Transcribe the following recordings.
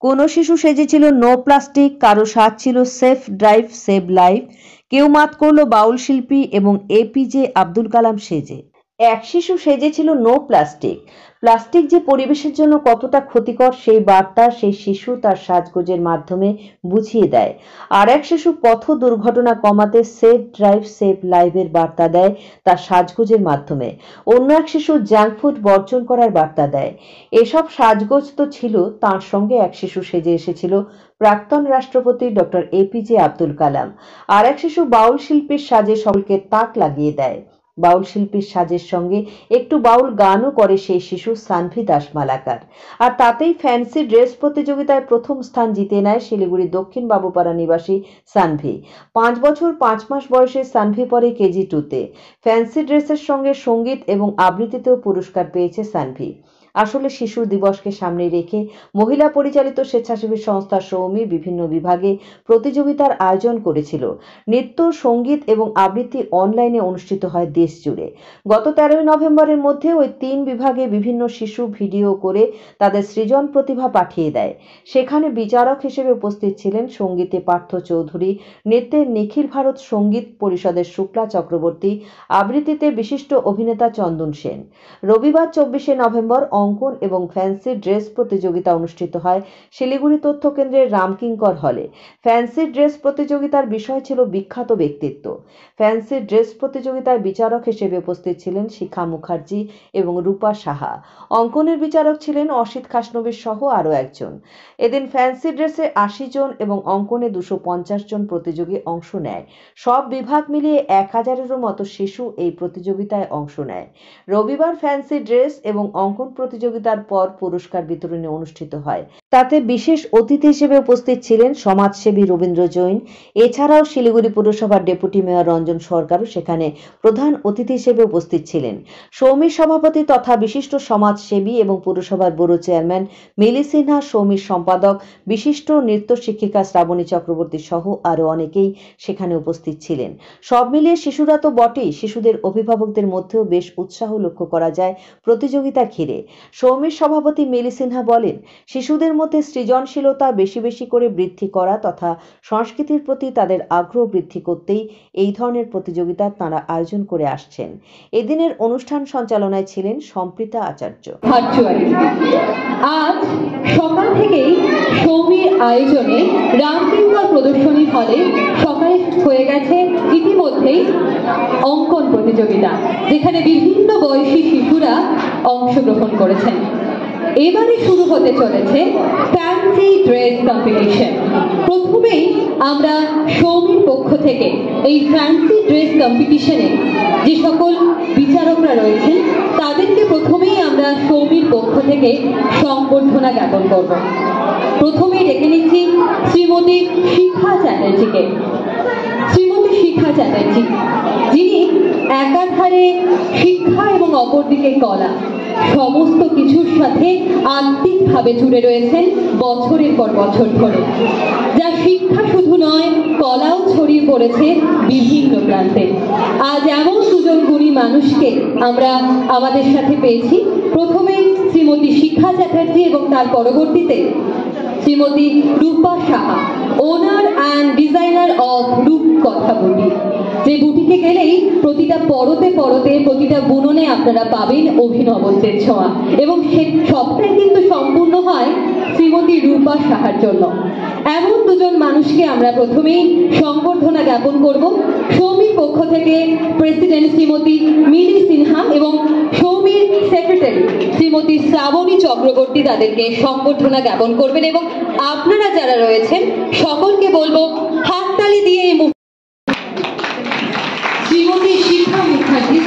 কোনো শিশু সেজেছিল no plastic, কারো সাজ ছিল সেফ ড্রাইভ সেভ লাইফ, কেউ মাত করলো বাউল শিল্পী এবং এপিজে আব্দুল কালাম সেজে। এক শিশু সেজেছিল নো প্লাস্টিক। প্লাস্টিক যে পরিবেশের জন্য কতটা ক্ষতিকর সেই বার্তা সেই শিশু তার সাজগোজের মাধ্যমে বুঝিয়ে দেয়। আর এক শিশু পথ দুর্ঘটনা কমাতে সেফ ড্রাইভ সেভ লাইভের বার্তা দেয় তার সাজগোজের মাধ্যমে। অন্য এক শিশু জাঙ্ক ফুড বর্জন করার বার্তা দেয়। এসব সাজগোজ তো ছিল, তার সঙ্গে এক শিশু সেজে এসেছিল প্রাক্তন রাষ্ট্রপতি ডক্টর এপিজে আব্দুল কালাম। আর এক শিশু বাউল শিল্পীর সাজে সকলকে তাক লাগিয়ে দেয়। বাউল শিল্পীর সাজের সঙ্গে একটু বাউল গানও করে সেই শিশু সানভি দাস মালাকার। আর তাতেই ফ্যান্সি ড্রেস প্রতিযোগিতায় প্রথম স্থান জিতে নেয় শিলিগুড়ি দক্ষিণ বাবুপাড়া নিবাসী সানভি। 5 বছর 5 মাস বয়সে সানভি পড়ে কেজি 2-তে। ফ্যান্সি ড্রেসের সঙ্গে সঙ্গীত এবং আবৃত্তিতেও পুরস্কার পেয়েছে সানভি। আসলে শিশু দিবসকে সামনে রেখে মহিলা পরিচালিত স্বেচ্ছাসেবী সংস্থা সৌমি বিভিন্ন বিভাগে প্রতিযোগিতার আয়োজন করেছিল। নৃত্য, সঙ্গীত এবং আবৃত্তি অনলাইনে অনুষ্ঠিত হয় দেশ জুড়ে। গত 13 নভেম্বরের মধ্যে ওই 3 বিভাগে বিভিন্ন শিশু ভিডিও করে তাদের সৃজন প্রতিভা পাঠিয়ে দেয়। সেখানে বিচারক হিসেবে উপস্থিত ছিলেন সঙ্গীতে পার্থ চৌধুরী, নৃত্যে নিখিল ভারত সঙ্গীত পরিষদের শুক্লা চক্রবর্তী, আবৃত্তিতে বিশিষ্ট অভিনেতা চন্দন সেন। রবিবার 24 নভেম্বর অঙ্কন এবং ফ্যান্সি ড্রেস প্রতিযোগিতা অনুষ্ঠিত হয় শিলিগুড়ি তথ্য কেন্দ্রের রামকিঙ্কর হলে। ফ্যান্সি ড্রেস প্রতিযোগিতার বিষয় ছিল বিখ্যাত ব্যক্তিত্ব। ফ্যান্সি ড্রেস প্রতিযোগিতায় বিচারক হিসেবে উপস্থিত ছিলেন শিখা মুখার্জি এবং রূপা সাহা। অঙ্কনের বিচারক ছিলেন অসিত খাসনবীর সহ আরও একজন। এদিন ফ্যান্সি ড্রেসে 80 জন এবং অঙ্কনে 250 জন প্রতিযোগী অংশ নেয়। সব বিভাগ মিলিয়ে 1000-এরও মতো শিশু এই প্রতিযোগিতায় অংশ নেয়। রবিবার ফ্যান্সি ড্রেস এবং অঙ্কন প্রতিযোগিতার পর পুরস্কার বিতরণী অনুষ্ঠিত হয়। তাতে বিশেষ অতিথি হিসেবে উপস্থিত ছিলেন সমাজসেবী রবীন্দ্র জৈন। এছাড়াও শিলিগুড়ি পুরসভার ডেপুটি মেয়র রঞ্জন সরকারও সেখানে প্রধান অতিথি হিসেবে উপস্থিত ছিলেন। সৌমির সভাপতি তথা বিশিষ্ট সমাজসেবী এবং পুরসভার ব্যুরো চেয়ারম্যান মিলি সিনহা, সৌমির সম্পাদক বিশিষ্ট নৃত্য শিক্ষিকা শ্রাবণী চক্রবর্তী সহ আরও অনেকেই সেখানে উপস্থিত ছিলেন। সব মিলিয়ে শিশুরা তো বটেই, শিশুদের অভিভাবকদের মধ্যেও বেশ উৎসাহ লক্ষ্য করা যায় প্রতিযোগিতা ঘিরে। সৌমির সভাপতি মিলি সিনহা বলেন, শিশুদের মধ্যে সৃজনশীলতা বেশি বেশি করে বৃদ্ধি করা তথা সংস্কৃতির প্রতি তাদের আগ্রহ বৃদ্ধি করতেই এই ধরনের প্রতিযোগিতা তাঁরা আয়োজন করে আসছেন। এদিনের অনুষ্ঠান সঞ্চালনায় ছিলেন সম্প্রীতা আচার্য। আজ সকাল থেকেই সৌমির আয়োজনে রামকিঙ্কর প্রদর্শনী হলে সকালে হয়ে গেছে ইতিমধ্যেই অঙ্কন প্রতিযোগিতা, যেখানে বিভিন্ন বয়সী শিশুরা অংশগ্রহণ করেছেন। এবারে শুরু হতে চলেছে ফ্যান্সি ড্রেস কম্পিটিশন। প্রথমেই আমরা সৌমির পক্ষ থেকে এই ফ্যান্সি ড্রেস কম্পিটিশনে যে সকল বিচারকরা রয়েছেন তাদেরকে প্রথমেই আমরা সৌমির পক্ষ থেকে সংবর্ধনা জ্ঞাপন করব। প্রথমেই ডেকে নিচ্ছি শ্রীমতী শিখা চ্যাটার্জিকে। শ্রীমতী শিখা চ্যাটার্জি, যিনি একাধারে শিক্ষা এবং অপরদিকে কলা, সমস্ত কিছুর সাথে আত্মিকভাবে জুড়ে রয়েছেন বছরের পর বছর ধরে। যা শিক্ষা শুধু নয়, কলাও ছড়িয়ে পড়েছে বিভিন্ন প্রান্তে। আজ এমন দুজন গুণী মানুষকে আমরা আমাদের সাথে পেয়েছি। প্রথমে শ্রীমতী শিখা চ্যাটার্জি এবং তার পরবর্তীতে শ্রীমতী রূপা সাহা, ওনার অ্যান্ড ডিজাইনার অফ রূপ কথা বুটি। যে বুটিকে গেলেই প্রতিটা পরতে পরতে প্রতিটা বুননে আপনারা পাবেন অভিনবত্বের ছোঁয়া, এবং সে সবটাই কিন্তু সম্পূর্ণ হয় শ্রীমতী রূপা সাহার জন্য। এমন দুজন মানুষকে আমরা প্রথমেই সংবর্ধনা জ্ঞাপন করব। সৌমির পক্ষ থেকে প্রেসিডেন্ট শ্রীমতী মিলি সিনহা এবং সৌমির সেক্রেটারি শ্রীমতী শ্রাবণী চক্রবর্তী তাদেরকে সংবর্ধনা জ্ঞাপন করবেন, এবং আপনারা যারা রয়েছেন সকলকে বলবো হাততালি দিয়ে এই শ্রীমতী শিখা মুখার্জি,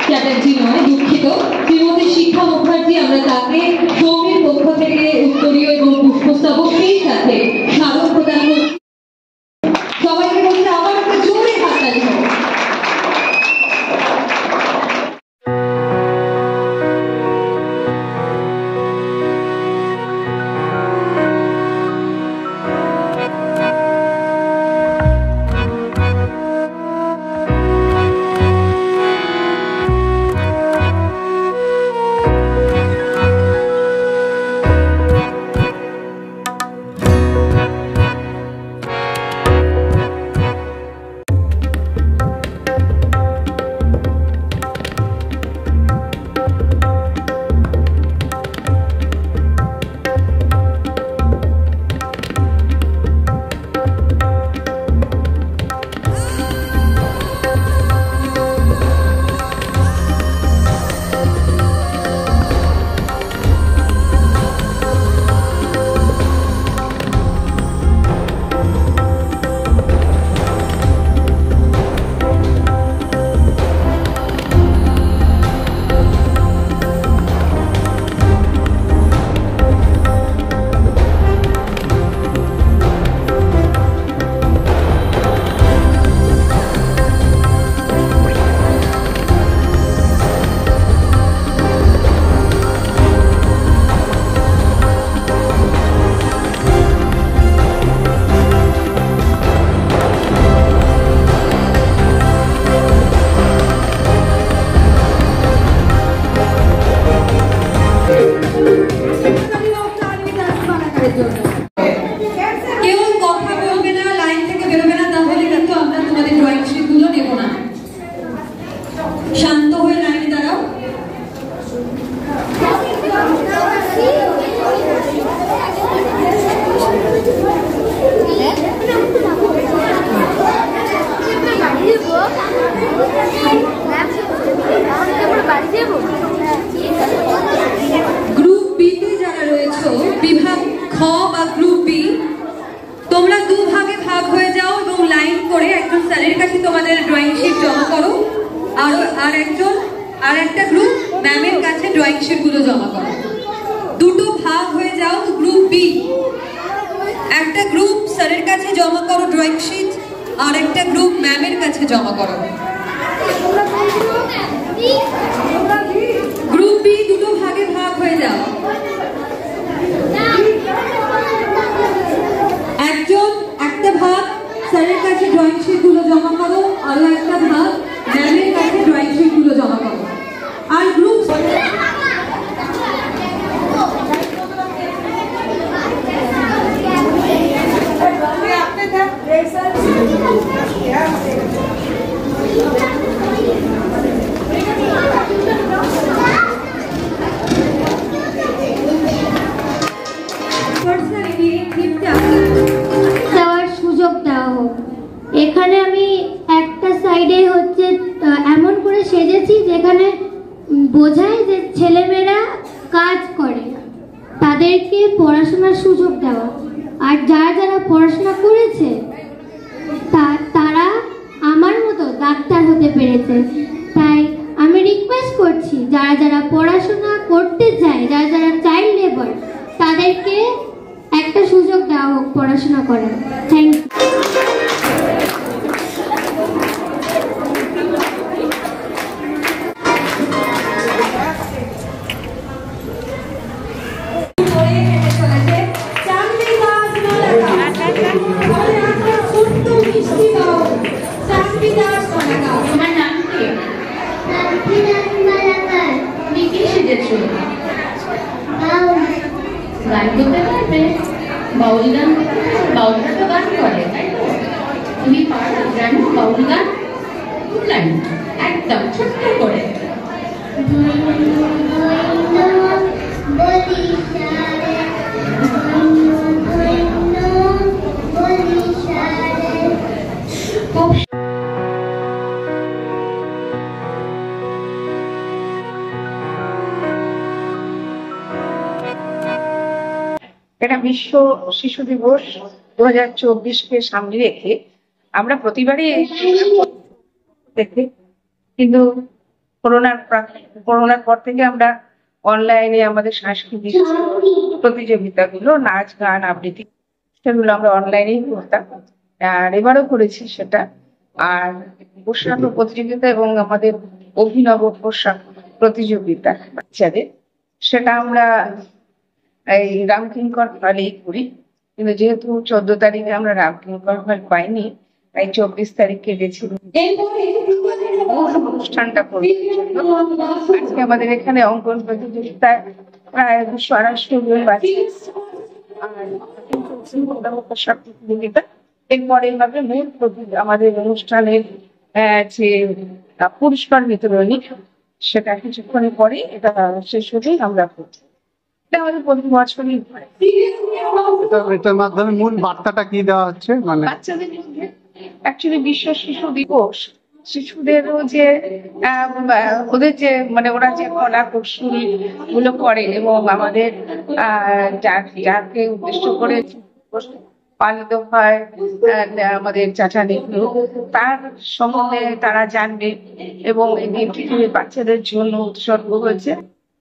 চ্যাটার্জি নয়, দুঃখিত, শ্রীমতী শিখা মুখার্জি, আমরা তাকে সৌমির পক্ষ থেকে উত্তরীয় এবং পুষ্পস্তবক সেই সাথে স্মারক প্রদান করছি। সবাইকে বলতে আবার একটা জোরে হাততালি হোক। পুরস্কারের জন্য। কেউ কথা বলবে না, লাইন থেকে বেরোবে না, তাহলে কিন্তু আমরা তোমাদের ড্রয়িং শিটগুলো নেব না। শান্ত হয়ে লাইনে দাঁড়াও। গ্রুপ বি তে যারা রয়েছে, বিভাগ খ বা গ্রুপ বি, তোমরা দুভাগে ভাগ হয়ে যাও এবং লাইন করে একজন স্যারের কাছে তোমাদের ড্রয়িং শিট জমা করো, আর একটা গ্রুপ ম্যামের কাছে ড্রয়িং শিট গুলো জমা করো। দুটো ভাগ হয়ে যাও। গ্রুপ বি, একটা গ্রুপ স্যারের কাছে জমা করো ড্রয়িং শিট, আর একটা গ্রুপ ম্যামের কাছে জমা করো। গ্রুপ বি দুটো ভাগে ভাগ হয়ে যাও। একটা ভাগ স্যারের কাছে ড্রয়িং শিট গুলো জমা করো, আর একটা ভাগ ম্যামের কাছে ড্রয়িং শিট গুলো জমা করো। আর গ্রুপ দেওয়ার সুযোগ দেওয়া হোক। এখানে আমি একটা সাইডে হচ্ছে এমন করে সেজেছি যেখানে বোঝায় যে ছেলেমেয়েরা কাজ করে, তাদেরকে পড়াশোনার সুযোগ দেওয়া। আর যারা যারা পড়াশোনা করেছে তারা আমার মতো ডাক্তার হতে পেরেছে। তাই আমি রিকোয়েস্ট করছি, যারা যারা পড়াশোনা করতে চায়, যারা যারা চাইল্ড লেবার, তাদেরকে একটা সুযোগ দেওয়া হোক পড়াশোনা করার। Thank you. গান করতে পারবে? বাউল গান করতে পারবে? বাউলরা তো গান করে, তাই তো? তুমি পারো জানো বাউল গান? লাইন একদম ছোট্ট করে। এটা বিশ্ব শিশু দিবস 2024-কে সামনে রেখে আমরা প্রতিবারই দেখি, কিন্তু করোনার পর থেকে আমরা অনলাইনে আমাদের সাংস্কৃতিক প্রতিযোগিতাগুলো, নাচ গান আবৃত্তি, সেগুলো আমরা অনলাইনেই করতাম, আর এবারও করেছি সেটা। আর পোশাক প্রতিযোগিতা এবং আমাদের অভিনব পোশাক প্রতিযোগিতা বাচ্চাদের, সেটা আমরা এই রামকিঙ্কর হলেই করি। কিন্তু যেহেতু 14 তারিখে আমরা রামকিঙ্কর হল পাইনি, তাই 24 তারিখে গেছি অনুষ্ঠানটা করবো। আজকে আমাদের এখানে অঙ্কন প্রতিযোগিতায় প্রায় 200-250 জন বাচ্চা, আর পোশাক প্রতিযোগিতা। এরপরে হবে মূল আমাদের অনুষ্ঠানের যে পুরস্কার বিতরণী, সেটা কিছুক্ষণের পরে এটা শেষ হলেই আমরা করছি। আমাদের প্রতি বছরই এটার মাধ্যমে মূল বার্তাটা কি দেওয়া হচ্ছে? মানে বাচ্চাদের মধ্যে অ্যাকচুয়ালি বিশ্ব শিশু দিবস, শিশুদেরও যে ওদের যে মানে ওরা যে কলা কৌশল গুলো করে এবং আমাদের যাকে উদ্দেশ্য করে পালিত হয় আমাদের চাচা নেহরু, তার সম্বন্ধে তারা জানবে এবং এই দিনটি বাচ্চাদের জন্য উৎসর্গ হয়েছে।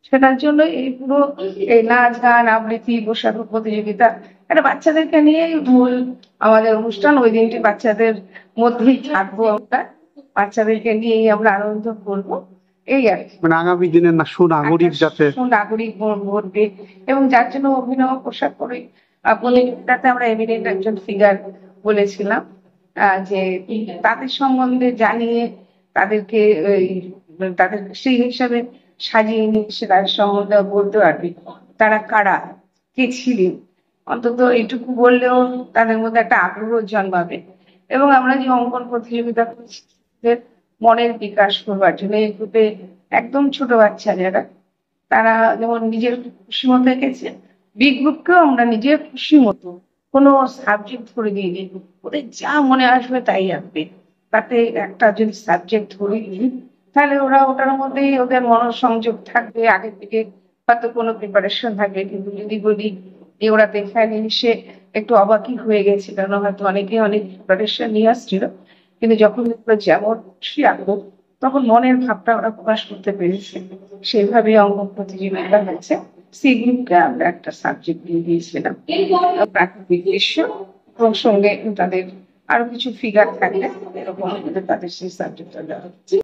সেটার জন্য এই পুরো এই নাচ গান আবৃত্তি পোশাক প্রতিযোগিতা, এটা বাচ্চাদেরকে নিয়েই মূল আমাদের অনুষ্ঠান। ওই দিনটি বাচ্চাদের মধ্যেই থাকবো, আমরা বাচ্চাদেরকে নিয়েই আমরা আনন্দ করবো, এই আর কি। মানে আগামী দিনের না সুনাগরিক যাতে সুনাগরিক গড়বে, এবং যার জন্য অভিনব পোশাক পরে প্রতিযোগিতাতে আমরা এমিনেন্ট একজন ফিগার বলেছিলাম, যে তাদের সম্বন্ধে জানিয়ে তাদেরকে তাদের সেই হিসাবে সাজিয়ে নিয়ে তাদের সম্বন্ধে বলতে পারবে তারা কারা, কে ছিলেন, অন্তত এইটুকু বললেও তাদের মধ্যে একটা আগ্রহ জন্মাবে। এবং আমরা যে অঙ্কন প্রতিযোগিতা করছি তাদের মনের বিকাশ করবার জন্য এই গ্রুপে একদম ছোট বাচ্চা যারা, তারা যেমন নিজের খুশি মতো এঁকেছে, বি গ্রুপকেও আমরা নিজের খুশি মতো কোনো সাবজেক্ট ধরে দিয়ে দিই, ওদের যা মনে আসবে তাই আঁকবে। তাতে একটা যদি সাবজেক্ট ধরে দিই তাহলে ওরা ওটার মধ্যেই ওদের মনোসংযোগ থাকবে, আগের থেকে হয়তো কোনো প্রিপারেশন থাকবে। কিন্তু যদি বলি যে ওরা দেখে নিয়ে একটু অবাকই হয়ে গেছে, কারণ হয়তো অনেকে অনেক প্রিপারেশন নিয়ে আসছিল, কিন্তু যখন দেখলো যেমন খুশি আঁকবো তখন মনের ভাবটা ওরা প্রকাশ করতে পেরেছে। সেইভাবে অঙ্কন প্রতিযোগিতা হয়েছে। সি গ্রুপকে আমরা একটা সাবজেক্ট দিয়ে দিয়েছিলাম, প্রাকৃতিক দৃশ্য, এবং সঙ্গে তাদের আরো কিছু ফিগার থাকলে এরকম তাদের সেই সাবজেক্টটা দেওয়া হচ্ছে।